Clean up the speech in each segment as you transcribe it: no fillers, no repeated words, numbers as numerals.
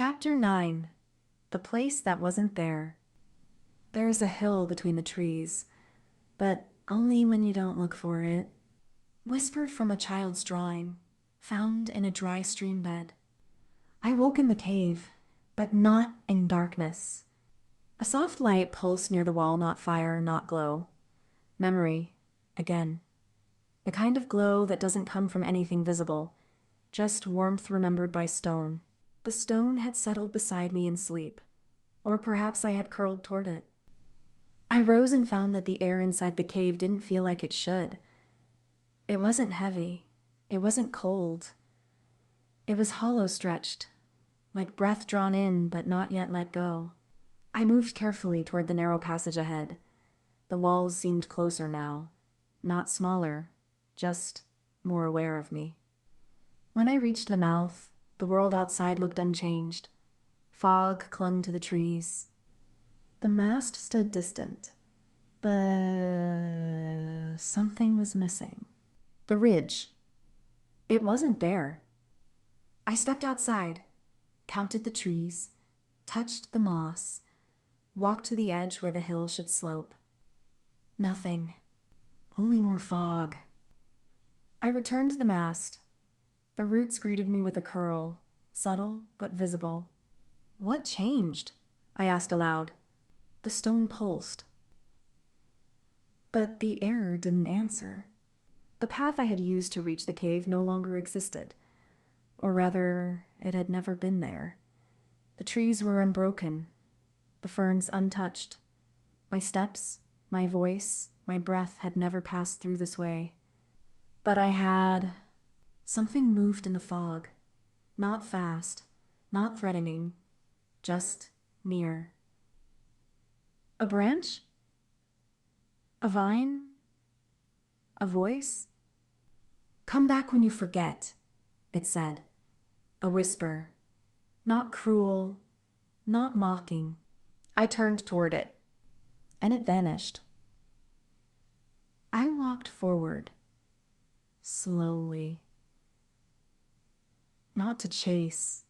Chapter 9. The Place That Wasn't There. There's a hill between the trees, but only when you don't look for it. Whispered from a child's drawing, found in a dry stream bed. I woke in the cave, but not in darkness. A soft light pulsed near the wall, not fire, not glow. Memory, again. The kind of glow that doesn't come from anything visible, just warmth remembered by stone. The stone had settled beside me in sleep, or perhaps I had curled toward it. I rose and found that the air inside the cave didn't feel like it should. It wasn't heavy. It wasn't cold. It was hollow-stretched, like breath drawn in but not yet let go. I moved carefully toward the narrow passage ahead. The walls seemed closer now, not smaller, just more aware of me. When I reached the mouth, the world outside looked unchanged. Fog clung to the trees. The mast stood distant, but something was missing. The ridge. It wasn't there. I stepped outside, counted the trees, touched the moss, walked to the edge where the hill should slope. Nothing. Only more fog. I returned to the mast. The roots greeted me with a curl, subtle but visible. What changed? I asked aloud. The stone pulsed. But the air didn't answer. The path I had used to reach the cave no longer existed. Or rather, it had never been there. The trees were unbroken, the ferns untouched. My steps, my voice, my breath had never passed through this way. But I had... Something moved in the fog. Not fast, not threatening, just near. A branch? A vine? A voice? Come back when you forget, it said. A whisper. Not cruel, not mocking. I turned toward it, and it vanished. I walked forward, slowly. Not to chase,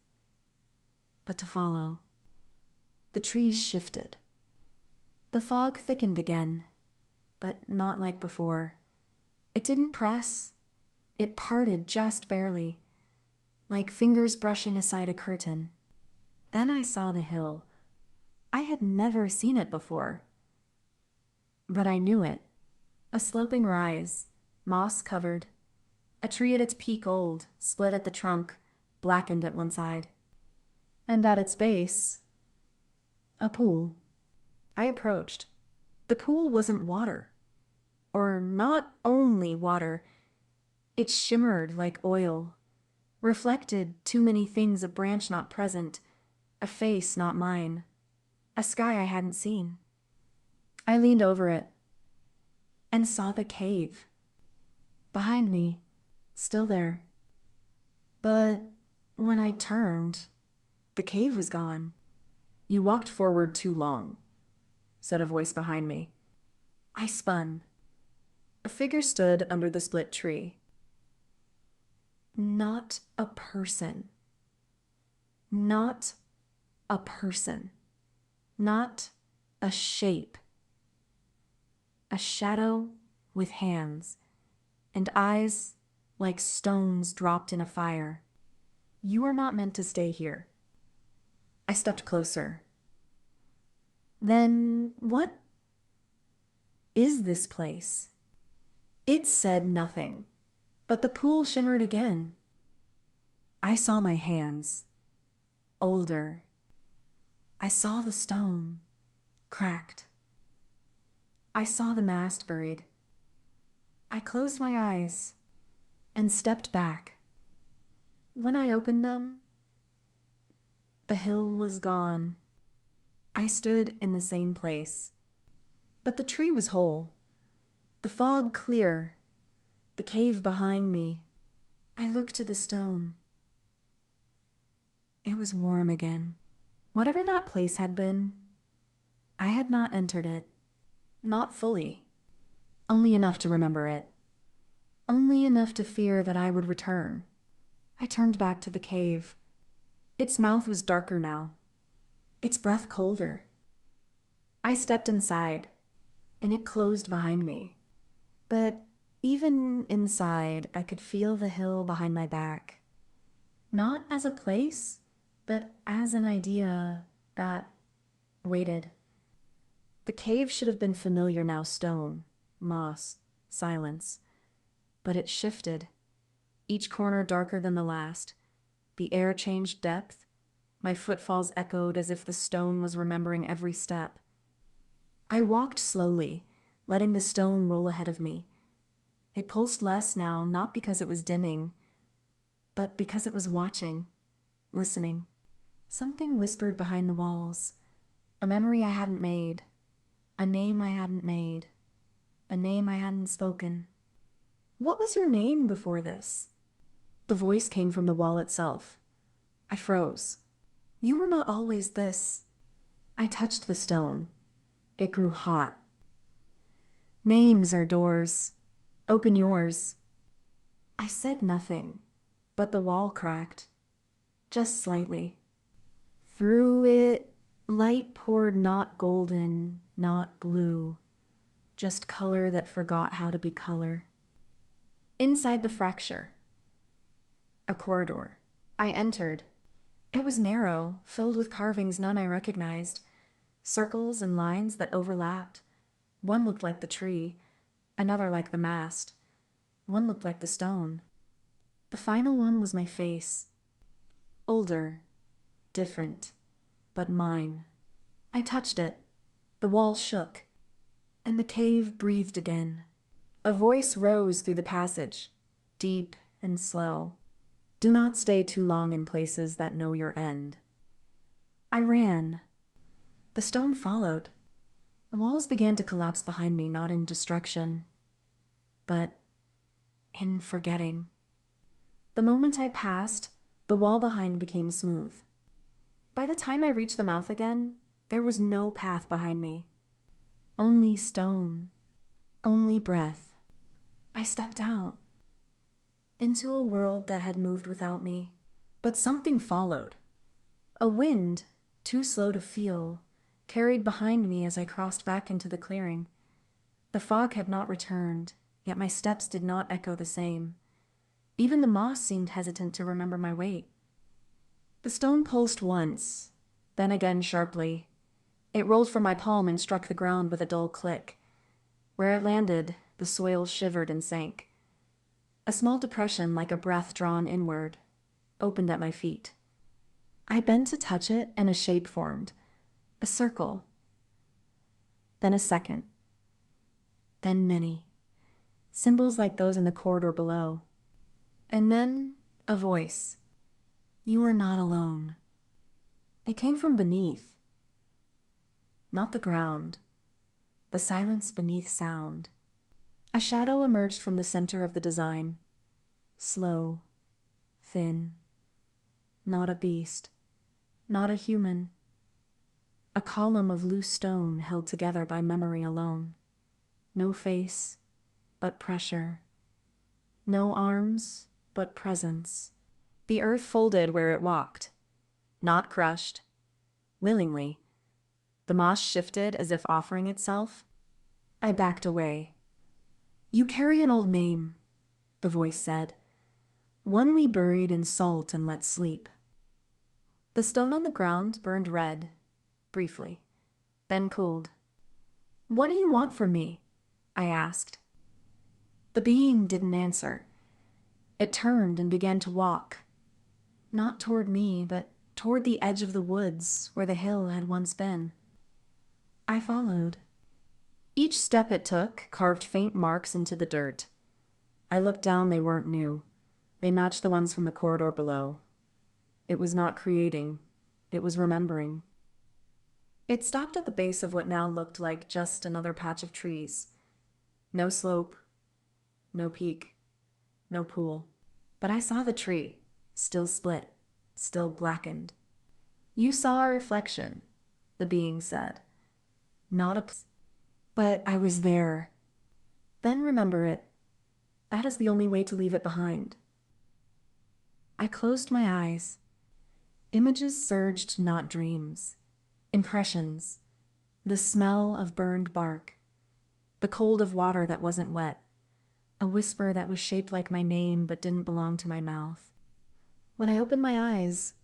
but to follow. The trees shifted. The fog thickened again, but not like before. It didn't press. It parted just barely, like fingers brushing aside a curtain. Then I saw the hill. I had never seen it before, but I knew it. A sloping rise, moss-covered. A tree at its peak old, split at the trunk, blackened at one side. And at its base, a pool. I approached. The pool wasn't water. Or not only water. It shimmered like oil. Reflected too many things, a branch not present, a face not mine, a sky I hadn't seen. I leaned over it and saw the cave. Behind me, still there. But when I turned, the cave was gone. You walked forward too long, said a voice behind me. I spun. A figure stood under the split tree. Not a person. Not a person. Not a shape. A shadow with hands and eyes like stones dropped in a fire. You are not meant to stay here. I stepped closer. Then what is this place? It said nothing, but the pool shimmered again. I saw my hands, older. I saw the stone, cracked. I saw the mast buried. I closed my eyes and stepped back. When I opened them, the hill was gone. I stood in the same place, but the tree was whole, the fog clear, the cave behind me. I looked to the stone. It was warm again. Whatever that place had been, I had not entered it. Not fully. Only enough to remember it. Only enough to fear that I would return. I turned back to the cave. Its mouth was darker now, its breath colder. I stepped inside, and it closed behind me. But even inside, I could feel the hill behind my back. Not as a place, but as an idea that waited. The cave should have been familiar now, stone, moss, silence. But it shifted, each corner darker than the last. The air changed depth. My footfalls echoed as if the stone was remembering every step. I walked slowly, letting the stone roll ahead of me. It pulsed less now, not because it was dimming, but because it was watching, listening. Something whispered behind the walls. A memory I hadn't made. A name I hadn't made. A name I hadn't spoken. What was your name before this? The voice came from the wall itself. I froze. You were not always this. I touched the stone. It grew hot. Names are doors. Open yours. I said nothing, but the wall cracked. Just slightly. Through it, light poured, not golden, not blue. Just color that forgot how to be color. Inside the fracture. A corridor. I entered. It was narrow, filled with carvings none I recognized. Circles and lines that overlapped. One looked like the tree, another like the mast. One looked like the stone. The final one was my face. Older, different, but mine. I touched it. The wall shook, and the cave breathed again. A voice rose through the passage, deep and slow. Do not stay too long in places that know your end. I ran. The stone followed. The walls began to collapse behind me, not in destruction, but in forgetting. The moment I passed, the wall behind became smooth. By the time I reached the mouth again, there was no path behind me. Only stone. Only breath. I stepped out. Into a world that had moved without me. But something followed. A wind, too slow to feel, carried behind me as I crossed back into the clearing. The fog had not returned, yet my steps did not echo the same. Even the moss seemed hesitant to remember my weight. The stone pulsed once, then again sharply. It rolled from my palm and struck the ground with a dull click. Where it landed, the soil shivered and sank. A small depression, like a breath drawn inward, opened at my feet. I bent to touch it, and a shape formed. A circle. Then a second. Then many. Symbols like those in the corridor below. And then a voice. You are not alone. It came from beneath. Not the ground. The silence beneath sound. A shadow emerged from the center of the design. Slow. Thin. Not a beast. Not a human. A column of loose stone held together by memory alone. No face, but pressure. No arms, but presence. The earth folded where it walked. Not crushed. Willingly. The moss shifted as if offering itself. I backed away. You carry an old name, the voice said. One we buried in salt and let sleep. The stone on the ground burned red, briefly, then cooled. What do you want from me? I asked. The being didn't answer. It turned and began to walk. Not toward me, but toward the edge of the woods where the hill had once been. I followed. Each step it took carved faint marks into the dirt. I looked down, they weren't new. They matched the ones from the corridor below. It was not creating, it was remembering. It stopped at the base of what now looked like just another patch of trees. No slope, no peak, no pool. But I saw the tree, still split, still blackened. You saw a reflection, the being said. Not a... But I was there. Then remember it. That is the only way to leave it behind. I closed my eyes. Images surged, not dreams. Impressions. The smell of burned bark. The cold of water that wasn't wet. A whisper that was shaped like my name but didn't belong to my mouth. When I opened my eyes,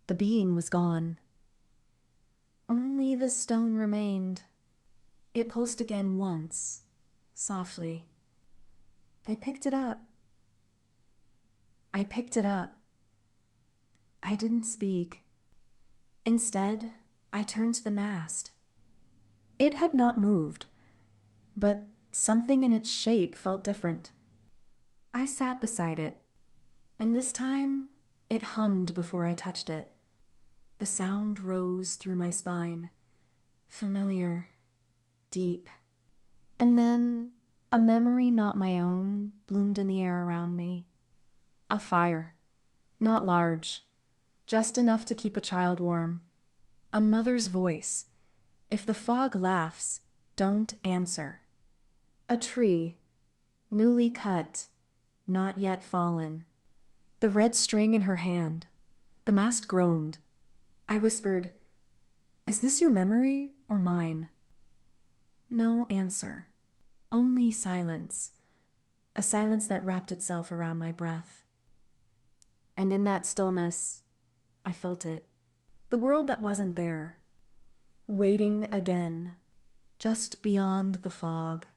the being was gone. Only the stone remained. It pulsed again once, softly. I picked it up. I didn't speak. Instead, I turned to the mast. It had not moved, but something in its shape felt different. I sat beside it, and this time it hummed before I touched it. The sound rose through my spine, familiar, deep. And then a memory not my own bloomed in the air around me. A fire, not large, just enough to keep a child warm. A mother's voice. If the fog laughs, don't answer. A tree, newly cut, not yet fallen. The red string in her hand. The mast groaned. I whispered, "Is this your memory or mine?" No answer. Only silence. A silence that wrapped itself around my breath. And in that stillness, I felt it. The world that wasn't there. Waiting again, just beyond the fog.